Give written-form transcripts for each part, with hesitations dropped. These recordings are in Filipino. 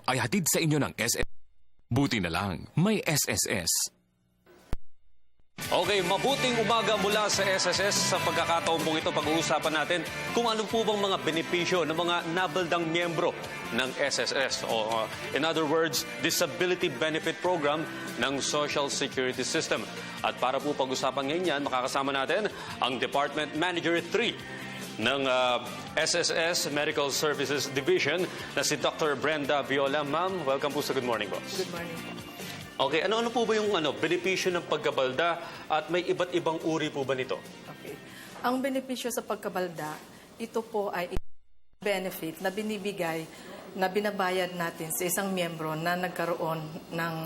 ay hatid sa inyo ng SSS. Buti na lang, may SSS. Okay, mabuting umaga mula sa SSS. Sa pagkakataon pong ito, pag-uusapan natin kung ano po bang mga benepisyo ng mga nabaldang miyembro ng SSS. O in other words, Disability Benefit Program ng Social Security System. At para po pag-usapan ngayon yan, makakasama natin ang Department Manager 3 ng SSS Medical Services Division na si Dr. Brenda Viola. Ma'am, welcome po sa Good Morning, Boss. Good morning. Okay, ano po ba yung benepisyo ng pagkabalda at may iba't ibang uri po ba nito? Okay. Ang benepisyo sa pagkabalda, ito po ay benefit na binibigay, na binabayad natin sa isang miyembro na nagkaroon ng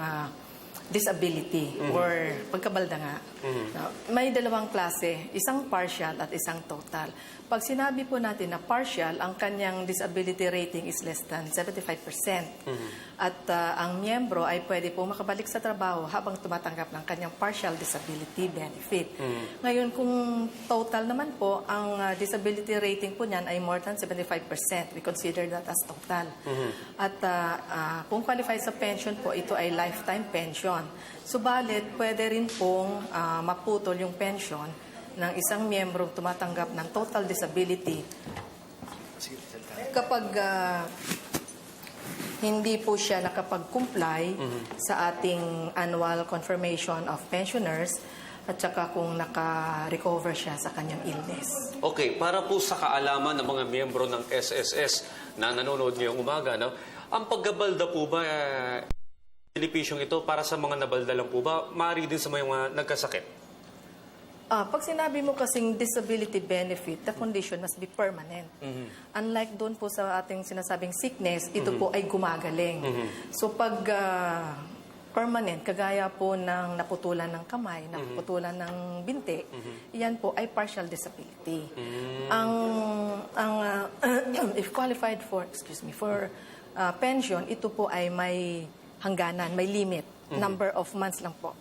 disability or pagkabalda nga. Now, may dalawang klase, isang partial at isang total. Pag sinabi po natin na partial, ang kanyang disability rating is less than 75%. At ang miyembro ay pwede po makabalik sa trabaho habang tumatanggap ng kanyang partial disability benefit. Ngayon, kung total naman po, ang disability rating po niyan ay more than 75%. We consider that as total. At kung qualify sa pension po, ito ay lifetime pension. Subalit, pwede rin pong maputol yung pension ng isang miyembro tumatanggap ng total disability kapag hindi po siya nakapag-comply sa ating annual confirmation of pensioners at saka kung naka-recover siya sa kanyang illness. Okay, para po sa kaalaman ng mga miyembro ng SSS na nanonood ngayong umaga, ang paggabalda po ba, benepisyong ito para sa mga nabalda lang po ba, maaari din sa mga nagkasakit? Pag sinabi mo kasing disability benefit, the condition must be permanent. Unlike doon po sa ating sinasabing sickness, ito po ay gumagaling. So pag permanent, kagaya po ng naputulan ng kamay, naputulan ng binti, yan po ay partial disability. If qualified for, pension, ito po ay may hangganan, may limit, number of months lang po.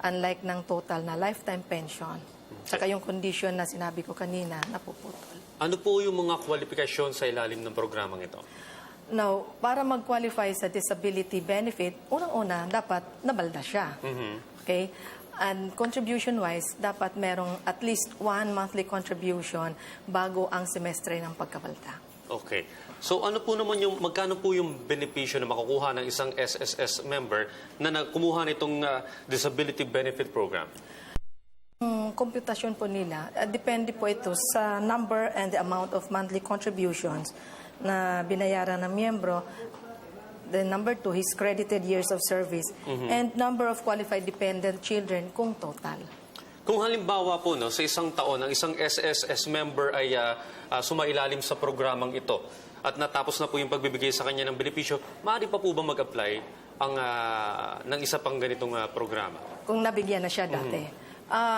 Unlike ng total na lifetime pension. Saka yung condition na sinabi ko kanina, napuputol. Ano po yung mga kwalifikasyon sa ilalim ng programang ito? Now, para mag-qualify sa disability benefit, unang-una, dapat nabalda siya. Okay? And contribution-wise, dapat merong at least 1 monthly contribution bago ang semestre ng pagkabalda. Okay. So ano po naman magkano po yung benepisyo na makukuha ng isang SSS member na kumuha nitong Disability Benefit Program? Komputasyon po nila, depende po ito sa number and the amount of monthly contributions na binayaran ng miyembro. The number 2, his credited years of service, and number of qualified dependent children kung total. Kung halimbawa po sa isang taon, ang isang SSS member ay sumailalim sa programang ito at natapos na po yung pagbibigay sa kanya ng benepisyo, maaari pa po ba mag-apply ng isa pang ganitong programa? Kung nabigyan na siya dati.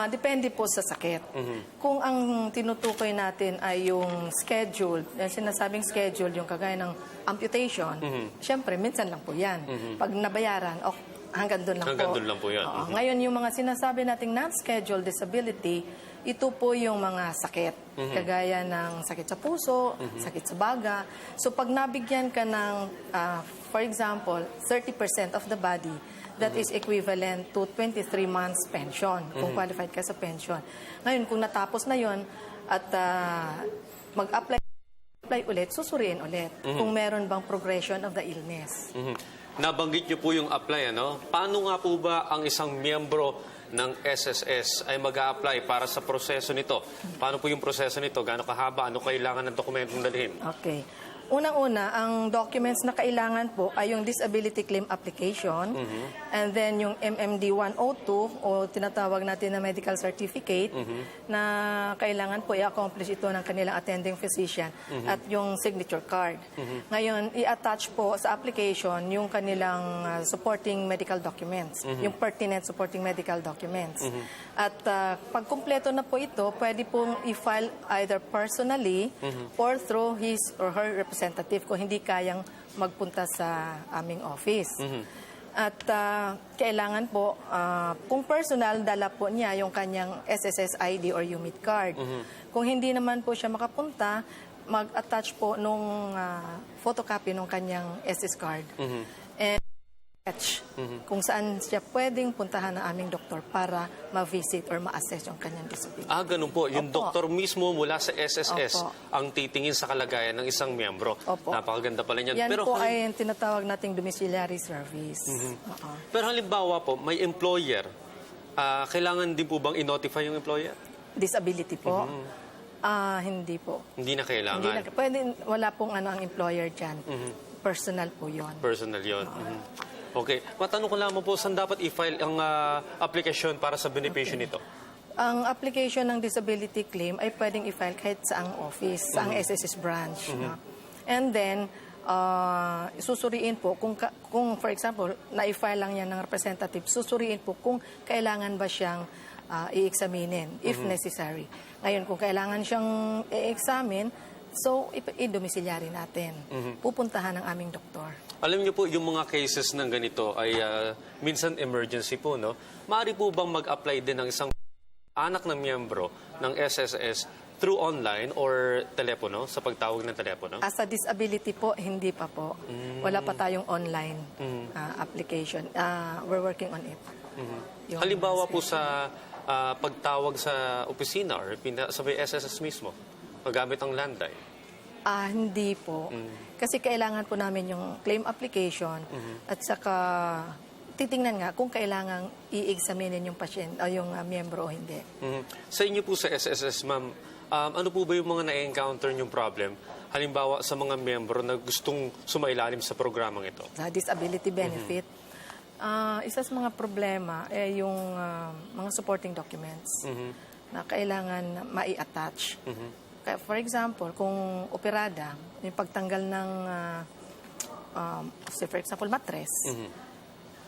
Depende po sa sakit. Kung ang tinutukoy natin ay yung schedule, sinasabing schedule, yung kagaya ng amputation, syempre, minsan lang po yan. Pag nabayaran, hanggang doon lang po. Hanggang doon lang po yan. Ngayon, yung mga sinasabi nating non-scheduled disability, ito po yung mga sakit. Kagaya ng sakit sa puso, sakit sa baga. So, pag nabigyan ka ng, for example, 30% of the body, that is equivalent to 23 months pension, kung qualified ka sa pension. Ngayon, kung natapos na yon at mag-apply ulit, susuriin ulit kung meron bang progression of the illness. Nabanggit niyo po yung apply, Paano nga po ba ang isang miyembro ng SSS ay mag-a-apply para sa proseso nito? Paano po yung proseso nito? Gaano kahaba? Ano kailangan ng dokumentong dalhin? Okay. Unang-una, ang documents na kailangan po ay yung disability claim application and then yung MMD 102 o tinatawag natin na medical certificate na kailangan po i-accomplish ito ng kanilang attending physician at yung signature card. Ngayon, i-attach po sa application yung kanilang supporting medical documents, yung pertinent supporting medical documents. At pag kumpleto na po ito, pwede pong i-file either personally or through his or her representative kung hindi kayang magpunta sa aming office. At kailangan po, kung personal, dala po niya yung kanyang SSS ID or UMIT card. Kung hindi naman po siya makapunta, mag-attach po nung photocopy nung kanyang SS card. And sketch kung saan siya pwedeng puntahan ng aming doktor para ma-visit or ma-assess yung kanyang disability. Ganun po. Yung Opo. doktor mismo mula sa SSS Opo. ang titingin sa kalagayan ng isang miyembro. Opo. Napakaganda pala niyan. Yan Pero, po ay yung tinatawag nating domiciliary service. Oo. pero halimbawa po, may employer. Kailangan din po bang i-notify yung employer? Disability po? Hindi po. Hindi na kailangan. Hindi na, pwede, wala pong ang employer dyan. Personal po yon. Personal yun. Okay. Matanong ko lamang po, saan dapat i-file ang application para sa benepisyo nito? Ang application ng disability claim ay pwedeng i-file kahit sa ang office, sa ang SSS branch. No? And then, susuriin po, kung for example, na-file lang yan ng representative, susuriin po kung kailangan ba siyang i-examinin, if necessary. Ngayon, kung kailangan siyang i-examine, so i-domiciliary natin. Pupuntahan ng aming doktor. Alam niyo po, yung mga cases ng ganito ay minsan emergency po, no? Maaari po bang mag-apply din ng isang anak ng miyembro ng SSS through online or telepono, sa pagtawag ng telepono? As a disability po, hindi pa po. Wala pa tayong online application. We're working on it. Yung Halimbawa po sa pagtawag sa opisina or sa may SSS mismo, magamit ang landline. Hindi po. Kasi kailangan po namin yung claim application at saka titingnan nga kung kailangang i-examinin yung patient o yung miyembro o hindi. Sa inyo po sa SSS, ma'am, ano po ba yung mga na-encounter yung problem? Halimbawa sa mga miyembro na gustong sumailalim sa programang ito. Sa disability benefit, isa sa mga problema ay yung mga supporting documents na kailangan mai-attach. For example, kung operada, yung pagtanggal ng, say for example, mattress,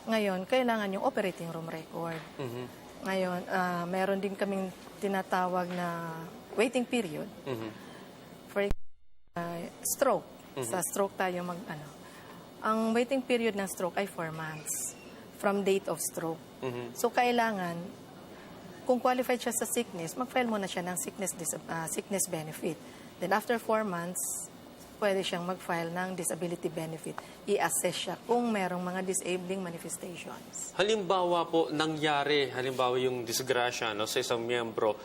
ngayon, kailangan yung operating room record. Ngayon, meron din kaming tinatawag na waiting period. For example, stroke. Sa stroke tayo Ang waiting period ng stroke ay 4 months from date of stroke. So, kailangan, kung qualified siya sa sickness, mag-file muna siya ng sickness benefit. Then after 4 months, pwede siyang mag-file ng disability benefit. I-assess siya kung merong mga disabling manifestations. Halimbawa po, nangyari, yung disgrasya sa isang miyembro,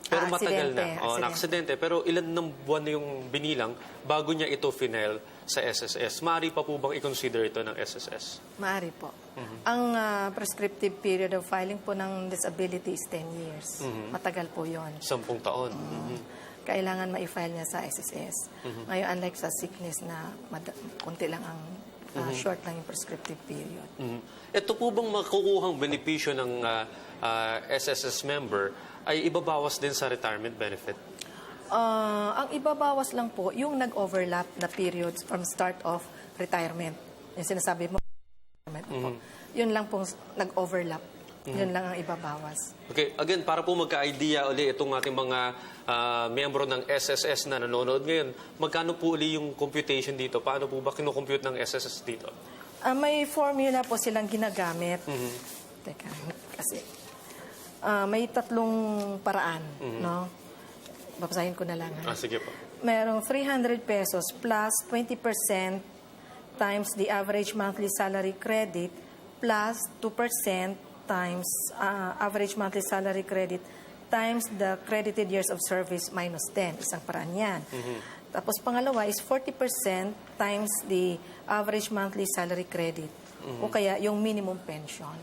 pero matagal na. Aksidente. Pero ilan ng buwan na yung binilang bago niya ito final sa SSS? Maaari pa po bang i-consider ito ng SSS? Maaari po. Ang prescriptive period of filing po ng disability is 10 years. Matagal po yon. 10 taon. Kailangan ma-file niya sa SSS. Ngayon, unlike sa sickness na konti lang ang short lang yung prescriptive period. Ito po bang makukuhang benepisyo ng SSS member ay ibabawas din sa retirement benefit? Ang ibabawas lang po, yung nag-overlap na periods from start of retirement. Yung sinasabi mo, po. Yun lang pong nag-overlap. Yun lang ang ibabawas. Okay, again, para po magka-idea uli itong ating mga miyembro ng SSS na nanonood ngayon, magkano po uli yung computation dito? Paano po ba kinukompute ng SSS dito? May formula po silang ginagamit. Teka, kasi may 3 paraan, no? Babasahin ko na lang. Sige po. Merong 300 pesos plus 20% times the average monthly salary credit plus 2% times average monthly salary credit times the credited years of service minus 10. Isang paraan yan. Tapos pangalawa is 40% times the average monthly salary credit. O kaya yung minimum pension.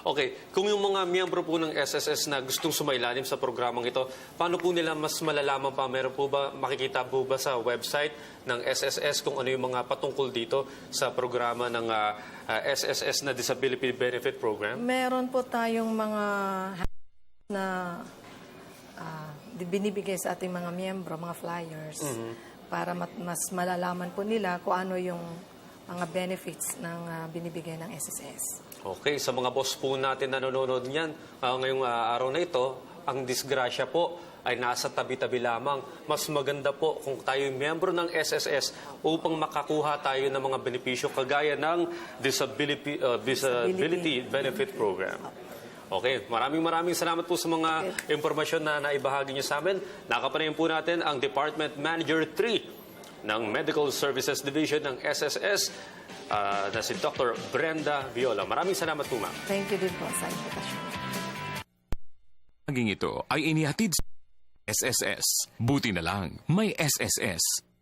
Okay. Kung yung mga miyembro po ng SSS na gustong sumailalim sa programang ito, paano po nila mas malalaman pa? Meron po ba, makikita po ba sa website ng SSS kung ano yung mga patungkol dito sa programa ng SSS na Disability Benefit Program? Meron po tayong mga na binibigay sa ating mga miyembro, mga flyers, para mas malalaman po nila kung ano yung mga benefits ng binibigay ng SSS. Okay, sa mga boss po natin na nanonood niyan, ngayong araw na ito, ang disgrasya po ay nasa tabi-tabi lamang. Mas maganda po kung tayo miyembro ng SSS upang makakuha tayo ng mga benepisyo kagaya ng Disability Benefit Program. Okay, maraming salamat po sa mga impormasyon na naibahagi niyo sa amin. Nakapanayin po natin ang Department Manager 3 ng Medical Services Division ng SSS na si Dr. Brenda Viola. Maraming salamat po, ma'am. Thank you din po sa invitation. Maging ito ay inihatid sa SSS. Buti na lang, may SSS.